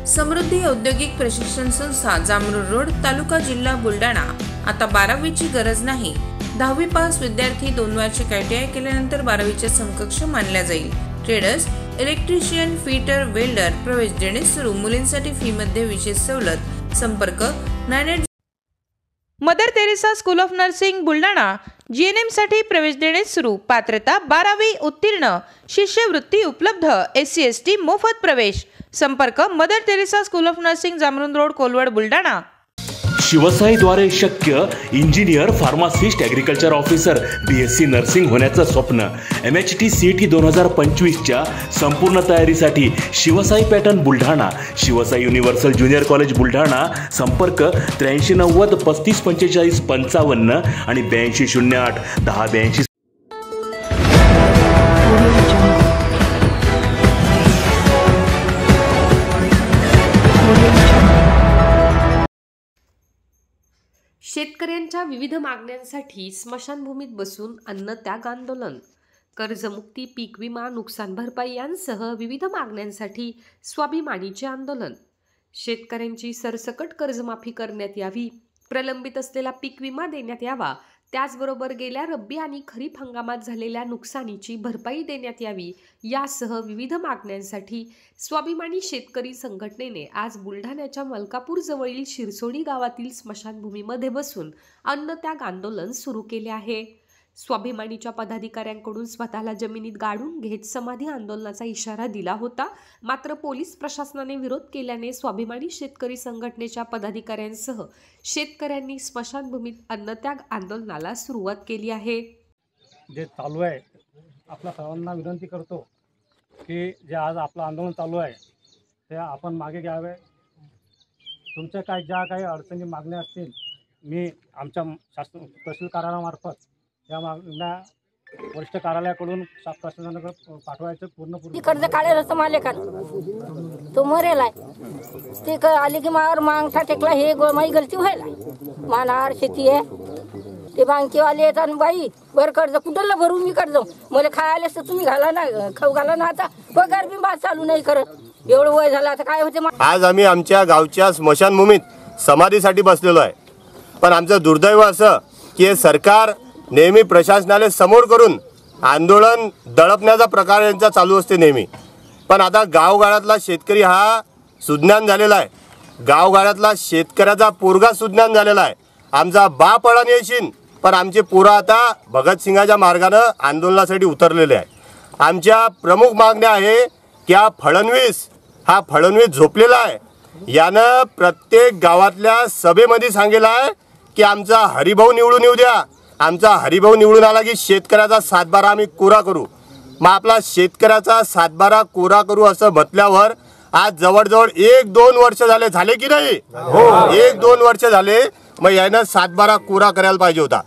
समृद्धी औद्योगिक प्रशिक्षण संस्था जामरूड रोड तालुका जिल्हा बुलढाणा। आता 12वीची गरज नाही। 10वी पास विद्यार्थी 2 वार्षिक ITI केल्यानंतर 12वीच्या समकक्ष मानल्या जाईल। ट्रेडर्स, इलेक्ट्रिशियन, फिटर, वेल्डर प्रवेश देणे सुरू। मुलींसाठी फी मध्ये विशेष सवलत। संपर्क 98 Mother Teresa school of Nursing Buldhana. GNM साठी प्रवेश देणे सुरू। पात्रता 12वी उत्तीर्ण। शिष्यवृत्ती उपलब्ध। SC ST मोफत प्रवेश। संपर्क Mother Teresa school of nursing Jamrud road Kolwad Buldhana. शिवसाईद्वारे शक्य engineer, pharmacist, agriculture officer, BSc nursing होण्याचं स्वप्न। MHT CET 2025च्या संपूर्ण तयारीसाठी Shivsai pattern Buldhana, Shivsai universal junior college Buldhana. संपर्क 8390 3545 55 आणि 8208 1082। शेतकऱ्यांच्या विविध मागण्यांसाठी स्मशानभूमीत बसून अन्नत्याग आंदोलन। कर्जमुक्ती, पीक विमा, नुकसान भरपाई यांसह विविध मागण्यांसाठी स्वाभिमानीचे आंदोलन। शेतकऱ्यांची सरसकट कर्जमाफी करण्यात यावी, प्रलंबित असलेला पीक विमा देण्यात यावा, त्याचबरोबर गेल्या रब्बी आणि खरीप हंगामात झालेल्या नुकसानीची भरपाई देण्यात यावी यासह विविध मागण्यांसाठी स्वाभिमानी शेतकरी संघटनेने आज बुलढाण्याच्या मलकापूर जवळील शिरसोडी गावातील स्मशानभूमीमध्ये बसून अन्नत्याग आंदोलन सुरू केले आहे। स्वाभिमानीच्या पदाधिकाऱ्यांकडून स्वतःला जमिनीत गाडून घेत समाधी आंदोलनाचा इशारा दिला होता, मात्र पोलीस प्रशासनाने विरोध केल्याने स्वाभिमानी शेतकरी संघटनेच्या पदाधिकाऱ्यांसह शेतकऱ्यांनी स्मशानभूमीत अन्नत्याग आंदोलनाला सुरुवात केली आहे। जे चालू आहे, आपल्या सर्वांना विनंती करतो की जे आज आपलं आंदोलन चालू आहे ते आपण मागे घ्यावे। तुमच्या ज्या काही अडचणी मागण्या असतील, मी आमच्या तहसील कार्यालयामार्फत या मागण्या वरिष्ठ कार्यालयाकडून प्रशासनाकडे पाठवायचं पूर्ण कर्ज काढेल असं मालकान तो मरेल आहे ते आले की मावर मागता टेकला, हे माझी गलती व्हायला। मानार शेती आहे ते बँकेवाले येतात, बाई बर कर्ज कुठलं भरू मी कर्ज, मला खायला तर तुम्ही घाला ना, खाऊ घाला ना, आता पगार बी बात चालू नाही करत, एवढं वय झालं आता काय होते। आज आम्ही आमच्या गावच्या स्मशानभूमीत समाधीसाठी बसलेलो आहे, पण आमचं दुर्दैव असं की सरकार नेहमी प्रशासनाला समोर करून आंदोलन दडपण्याचा प्रकार यांचा चालू असते नेहमी। पण आता गावगाड्यातला शेतकरी हा सुज्ञान झालेला आहे, गावगाड्यातला शेतकऱ्याचा पोरगा सुज्ञान झालेला आहे। आमचा बाप अडाणी येशील, पण आमचे पोरं आता भगतसिंगाच्या मार्गानं आंदोलनासाठी उतरलेले आहे। आमच्या प्रमुख मागण्या आहे की हा फडणवीस झोपलेला आहे, यानं प्रत्येक गावातल्या सभेमध्ये सांगितलं आहे की आमचा हरिभाऊ निवडून येऊ द्या, आमचा हरिभाऊ निवडून आला की शेतकऱ्याचा 7/12 आम्ही कोरा करू। मग आपला शेतकऱ्याचा 7/12 कोरा करू असं म्हटल्यावर आज जवळजवळ 1-2 वर्ष झाले की नाही? 1-2 वर्ष झाले, मग यानं 7/12 कोरा करायला पाहिजे होता।